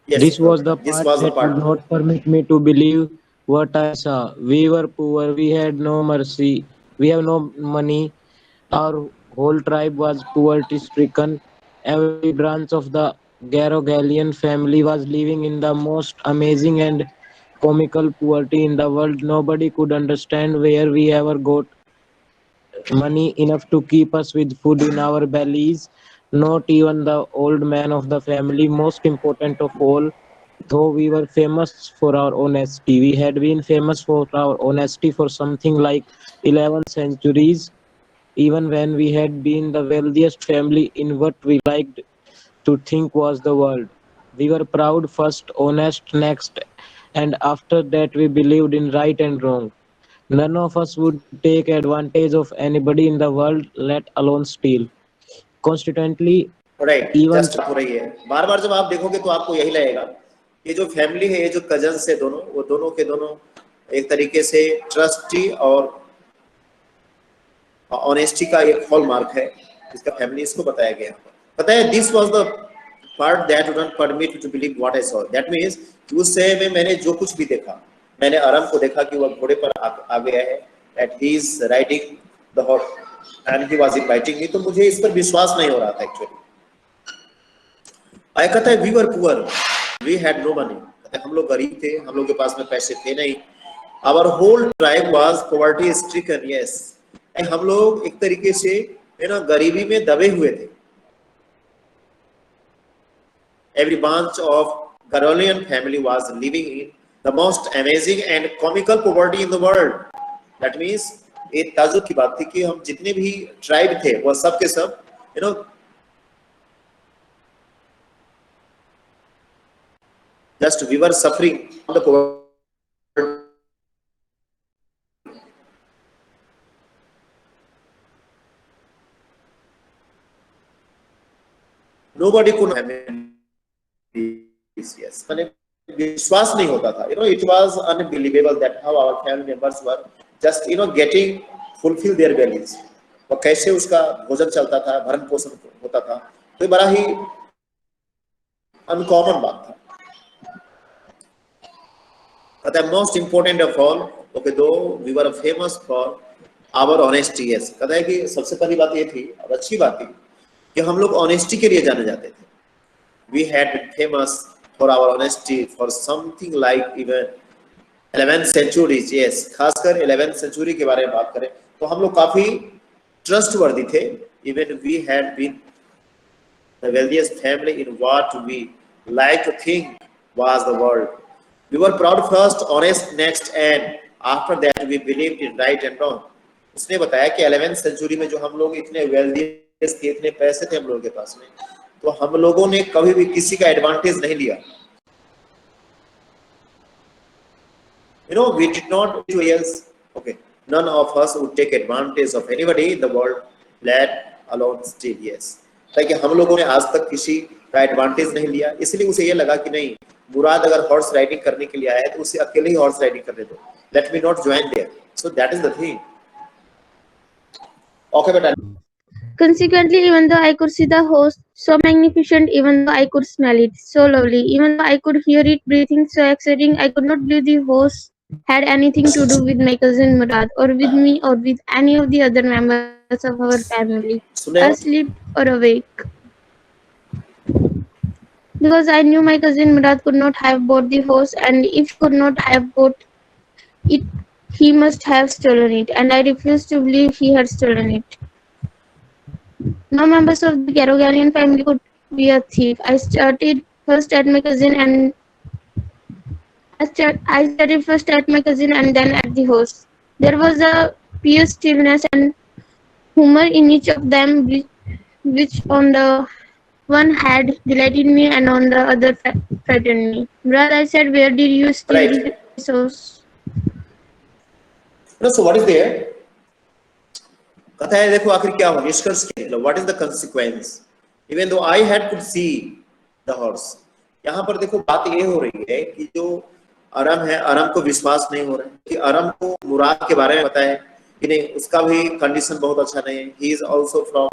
Yes, This was the this part was the that would part. not permit me to believe what I saw. We were poor, we had no mercy, we have no money. Our whole tribe was poverty stricken. Every branch of the Garogalian family was living in the most amazing and comical poverty in the world. Nobody could understand where we ever got money enough to keep us with food in our bellies. Not even the old man of the family. Most important of all, though we were famous for our honesty, we had been famous for our honesty for something like 11 centuries, even when we had been the wealthiest family in what we liked to think was the world. We were proud first, honest next, and after that we believed in right and wrong. None of us would take advantage of anybody in the world, let alone steal. Constantly, right, even just बात हो रही है। बार बार जब आप देखोगे तो आपको यही लगेगा, ये जो फैमिली है, ये जो कजन्स है दोनों, वो दोनों के दोनों एक तरीके से ट्रस्टी और ऑनेस्टी का एक हॉलमार्क है, जिसका फैमिली इसको बताया गया। पता है, this was the part that would not permit to believe what I saw. That means उस समय में मैंने जो कुछ भी देखा, मैंने अरम को देखा कि वह घोड़े पर आ गया है, that he is riding the horse and he was inviting me, तो मुझे इस पर विश्वास नहीं हो रहा था एक्चुअली। आया कहता है we were poor, we had no money, हम लोग गरीब थे, हम लोग के पास में पैसे थे नहीं। Our whole tribe was poverty stricken, yes, हम लोग एक तरीके से है ना गरीबी में दबे हुए थे। Every branch of Garolian family was living in the most amazing and comical poverty in the world. That means एक ताजुब की बात थी कि हम जितने भी ट्राइब थे वह सब के सब you know just we were suffering from the poverty. Nobody could have yes, मैंने विश्वास नहीं होता था, it was unbelievable that how our family members were just getting fulfill their values, और कैसे उसका भोजन चलता था, भरण पोषण होता था, तो ये बड़ा ही अनकॉमन बात था। But the most important of all, okay, though we were famous for our honesty, yes, कहता है कि सबसे पहली बात ये थी और अच्छी बात थी कि हम लोग ऑनेस्टी के लिए जाने जाते थे। We had been famous for our honesty for something like even 11th centuries, yes, खासकर 11th century के बारे में बात करें तो हम लोग काफी ट्रस्टवर्दी थे। Even we had been the wealthiest family in what we like to think was the world. We were proud first, honest next, and after that we believed in right and wrong. उसने बताया कि 11th century में जो हम लोग इतने wealthiest थे, इतने पैसे थे हम लोगों के पास में, तो हम लोगों ने कभी भी किसी का एडवांटेज नहीं लिया। We did not do else. Okay, none of us would take advantage of anybody in the world, let alone steal. Yes, ताकि हम लोगों ने आज तक किसी का एडवांटेज नहीं लिया, इसलिए उसे ये लगा कि नहीं, मुराद अगर हॉर्स राइडिंग करने के लिए आया है तो उसे अकेले ही हॉर्स राइडिंग करने दो, let me not join there. So that is the thing. Okay बेटा। Consequently, even though I could see the host so magnificent, even though I could smell it so lovely, even though I could hear it breathing so exciting, I could not believe the host had anything to do with my cousin Murad, or with me, or with any of the other members of our family, asleep or awake. Because I knew my cousin Murad could not have bought the horse, and if he could not have bought it, he must have stolen it, and I refused to believe he had stolen it. No members of the Garogalian family could be a thief. I started first at my cousin and then at the horse. There was a pure stillness and humor in each of them, which on the one hand delighted me and on the other frightened me. Brother, I said, where did you steal this horse? So what is there? कहता है देखो आखिर क्या हो, निष्कर्ष क्या निकला, what is the consequence, even though I had could see the horse. यहाँ पर देखो बात ये हो रही है कि जो अरम है, अरम को विश्वास नहीं हो रहा है कि अरम को मुराद के बारे में पता है कि नहीं, उसका भी कंडीशन बहुत अच्छा नहीं है। He is also from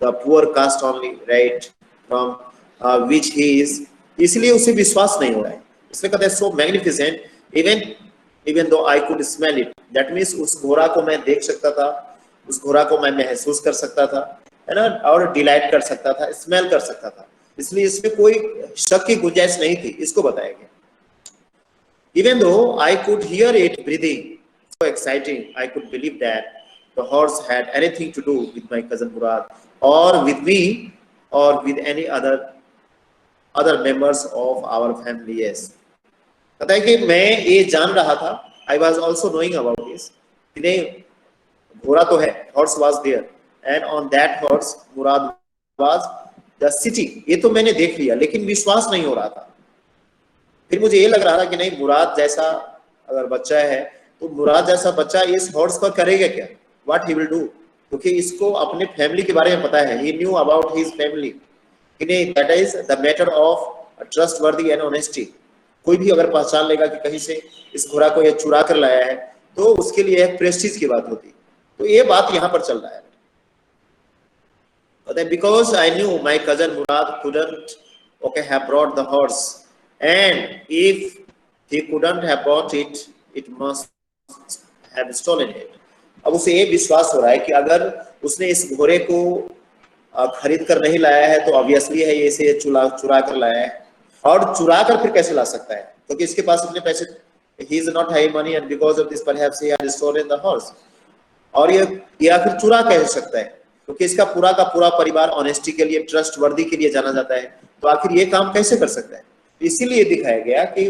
the poor caste only, right, from which he is इसलिए उसे विश्वास नहीं हो रहा है। इसलिए कहते हैं सो magnificent even though I could smell it, that means उस घोड़ा को मैं देख सकता था, उस घोड़ा को मैं महसूस कर सकता था, है ना, और डिलाइट कर सकता था, स्मेल कर सकता था। इसलिए इसमें कोई शक की गुंजाइश नहीं थी, इसको बताया गया। Even though I could hear it breathing, so exciting, I could believe that the horse had anything to do with my cousin Murad, or with me, or with any other members of our family. Yes, कहता है कि मैं ये जान रहा था, I was also knowing about this, कि नहीं घोड़ा तो है, horse was there, and on that horse Murad was the city. ये तो मैंने देख लिया, लेकिन विश्वास नहीं हो रहा था। फिर मुझे ये लग रहा था कि नहीं, मुराद जैसा अगर बच्चा है तो मुराद जैसा बच्चा इस हॉर्स पर करेगा क्या, व्हाट ही विल डू, क्योंकि इसको अपने फैमिली के बारे में पता है, ही न्यू अबाउट हिज फैमिली, कि नहीं that is the matter of trustworthy and honesty. कोई भी अगर पहचान लेगा कि कहीं से इस घोड़ा को ये चुरा कर लाया है तो उसके लिए एक प्रेस्टीज की बात होती। तो ये बात यहाँ पर चल रहा है, because I knew my cousin Murad couldn't have brought the horse, and if he couldn't have bought it, it must have stolen it. अब उसे ये विश्वास हो रहा है कि अगर उसने इस घोड़े को खरीद कर नहीं लाया है तो ऑब्वियसली है ये इसे चुरा कर लाया है, और चुरा कर फिर कैसे ला सकता है, क्योंकि इसके पास इतने पैसे, he is not having money and because of this perhaps he had stolen the horse. और ये आखिर चुरा कैसे सकता है, क्योंकि इसका पूरा का पूरा परिवार ऑनेस्टी के लिए, ट्रस्टवर्दी के लिए जाना जाता है, तो आखिर ये काम कैसे कर सकता है। इसीलिए दिखाया गया कि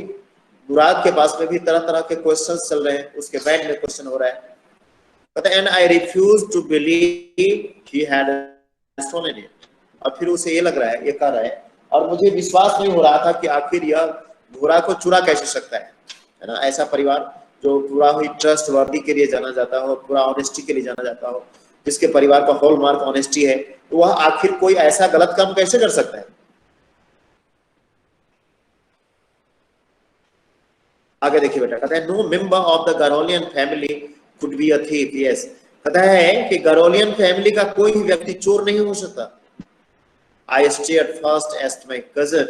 मुराद के पास में भी तरह तरह के क्वेश्चंस चल रहे हैं, उसके माइंड में क्वेश्चन हो रहा है, कहता है and I refuse to believe he had stolen it. और फिर उसे ये लग रहा है, ये कह रहा है, और मुझे विश्वास नहीं हो रहा था कि आखिर यह घोड़ा को चुरा कैसे सकता है ना। ऐसा परिवार जो पूरा ही ट्रस्टवर्दी के लिए जाना जाता हो, पूरा ऑनेस्टी के लिए जाना जाता हो, जिसके परिवार का हॉलमार्क ऑनेस्टी है, तो वह आखिर कोई ऐसा गलत काम कैसे कर सकता है। आगे देखिए बेटा, कहता है no member of the Garoghlanian family could be a thief. Yes, कहता है कि गरोलियन फैमिली का कोई भी व्यक्ति चोर नहीं हो सकता। I stared first at my cousin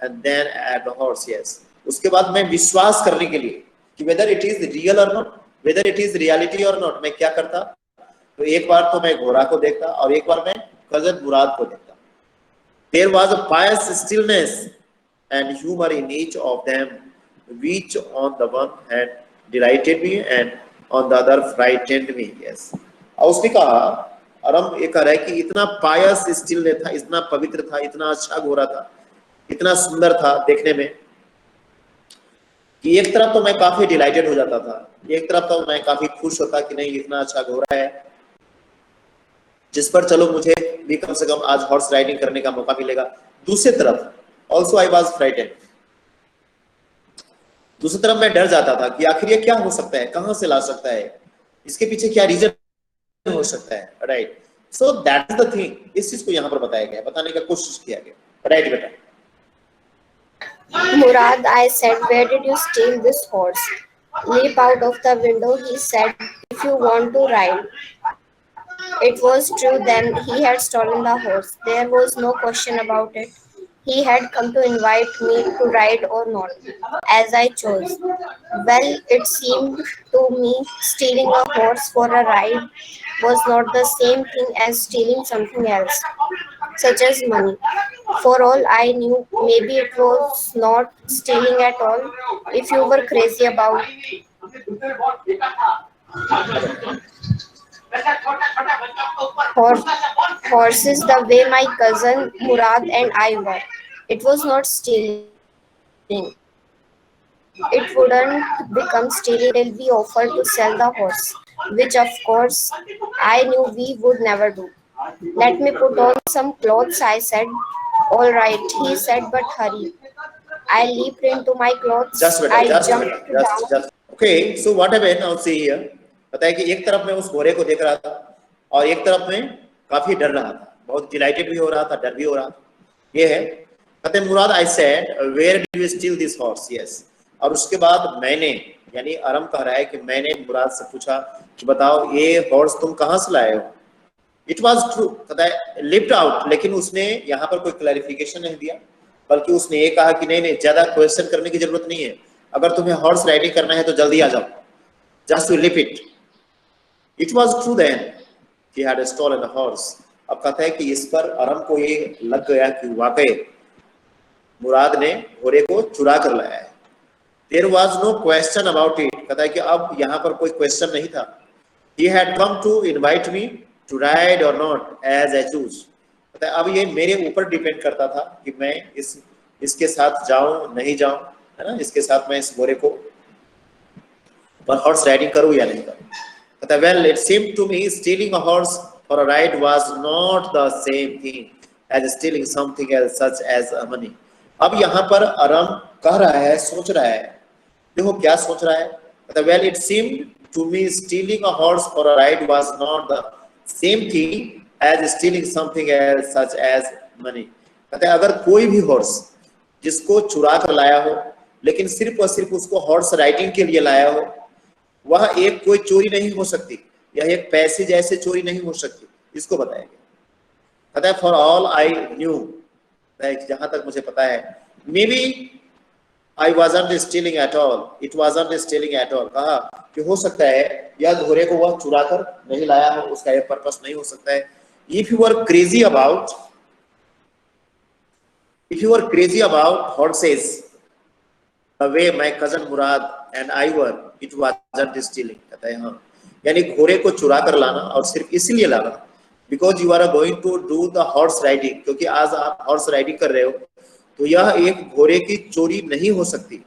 and then at the horse. Yes, उसके बाद मैं विश्वास करने के लिए कि वेदर इट इज रियल और not, whether it is reality और नॉट, मैं क्या करता, तो एक बार तो मैं घोड़ा को देखता और एक बार मैं कजन मुराद को देखता। There was a pious stillness and humour in each of them, which on the one hand delighted me and on the other frightened me. Yes, और उसने कहा, अरम ये कह रहा है कि इतना पायस स्टिल था, इतना पवित्र था, इतना अच्छा घोड़ा था, इतना सुंदर था देखने में, कि एक तरफ तो मैं काफी डिलाइटेड हो जाता था, एक तरफ तो मैं काफी खुश होता कि नहीं इतना अच्छा घोड़ा है जिस पर चलो मुझे भी कम से कम आज हॉर्स राइडिंग करने का मौका मिलेगा। दूसरी तरफ ऑल्सो आई वॉज फ्राइटेंड, दूसरी तरफ मैं डर जाता था कि आखिर ये क्या हो सकता है, कहां से ला सकता है, इसके पीछे क्या रीजन हो सकता है। Right, so that is the thing, इस चीज को यहाँ पर बताया गया, बताने का कोशिश किया गया। राइट बेटा, Murad, I said, where did you steal this horse? Leap out of the window, he said, if you want to ride. It was true then, he had stolen the horse. There was no question about it. He had come to invite me to ride or not, as I chose. Well, it seemed to me stealing a horse for a ride was not the same thing as stealing something else, such as money. For all I knew, maybe it was not stealing at all if you were crazy about horses the way my cousin Murad and I were. It was not stealing. It wouldn't become stealing till we offered to sell the horse, which of course I knew we would never do. Let me put on some clothes, I said. All right, he said, but hurry. I leaped into my clothes. Just okay, so what happened now, see here. पता है कि एक तरफ मैं उस घोड़े को देख रहा था और एक तरफ मैं काफी डर रहा था, बहुत डिलाइटेड भी हो रहा था, डर भी हो रहा था। ये है, कहते हैं Mourad, I said where did you steal this horse. Yes, और उसके बाद मैंने, यानी अरम कह रहा है कि मैंने मुराद से पूछा कि बताओ ये हॉर्स तुम कहाँ से लाए हो। इट वाज ट्रू, कहता है लिफ्ट आउट, लेकिन उसने यहाँ पर कोई क्लैरिफिकेशन नहीं दिया, बल्कि उसने ये कहा कि नहीं नहीं, ज्यादा क्वेश्चन करने की जरूरत नहीं है, अगर तुम्हें हॉर्स राइडिंग करना है तो जल्दी आ जाओ, just you leave it. It was true then he had stolen a horse। अब कहता है कि इस पर अरम को ये लग गया कि वाकई मुराद ने घोड़े को चुरा कर लाया है। There was no question about it। कहता है कि अब यहाँ पर कोई क्वेश्चन नहीं था। He had come to invite me to ride or not as I choose। कहता है अब ये मेरे ऊपर डिपेंड करता था कि मैं इसके साथ जाऊं नहीं जाऊं, है ना, इसके साथ मैं इस घोड़े को पर हॉर्स राइडिंग करूं या नहीं करूं। कहता है well it seemed to me stealing a horse for a ride was not the same thing as stealing something else such as money। अब यहाँ पर अरम कह रहा है, सोच रहा है, देखो क्या सोच रहा है। कहता है well it seemed to me stealing a horse for a ride was not the same thing as stealing something else such as money। कहता है अगर कोई भी हॉर्स जिसको चुरा कर लाया हो, लेकिन सिर्फ और सिर्फ उसको हॉर्स राइडिंग के लिए लाया हो, वह एक कोई चोरी नहीं हो सकती, यह एक पैसे जैसे चोरी नहीं हो सकती, इसको बताया गया। कहता है फॉर ऑल आई न्यू, जहां तक मुझे पता है, maybe I wasn't stealing at all, it wasn't stealing at all. कहा कि हो सकता है यह घोड़े को वह चुरा कर नहीं लाया हो, उसका एक पर्पस नहीं हो सकता है। If you are crazy about horses the way my cousin Murad and I were, it wasn't stealing। कहता है हाँ, यानी घोड़े को चुरा कर लाना और सिर्फ इसलिए लाना because you are going to do the horse riding, क्योंकि आज आप हॉर्स राइडिंग कर रहे हो, तो यह एक घोड़े की चोरी नहीं हो सकती।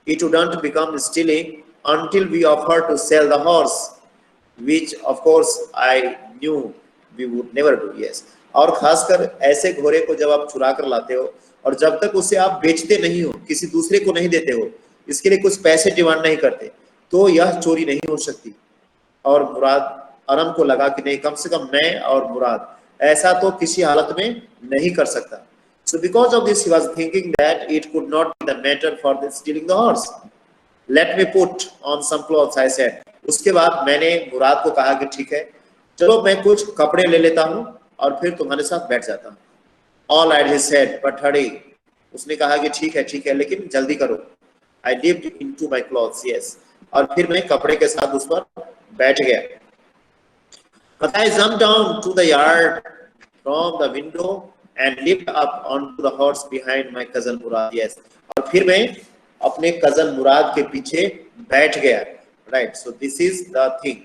It wouldn't become stealing until we offered to sell the horse, which of course I knew we would never do। Yes, और खासकर ऐसे घोड़े को जब आप चुरा कर लाते हो और जब तक उसे आप बेचते नहीं हो, किसी दूसरे को नहीं देते हो, इसके लिए कुछ पैसे डिमांड नहीं करते, तो यह चोरी नहीं हो सकती। और मुराद अरम को लगा कि नहीं, कम से कम मैं और मुराद ऐसा तो किसी हालत में नहीं कर सकता। So because of this he was thinking that it could not be the matter for stealing the horse। Let me put on some clothes, I said। उसके बाद मैंने मुराद को कहा कि ठीक है, चलो मैं कुछ कपड़े ले लेता हूँ और फिर तुम्हारे साथ बैठ जाता हूँ। All right, he said, but hurry। उसने कहा कि ठीक है, लेकिन जल्दी करो। I dipped into my clothes, yes। और फिर मैं कपड़े के साथ उस पर बैठ गया। But I jumped down to the yard from the window and leaped up onto the horse behind my cousin Murad। Yes। और फिर मैं अपने cousin मुराद के पीछे बैठ गया। Right, so this is the thing।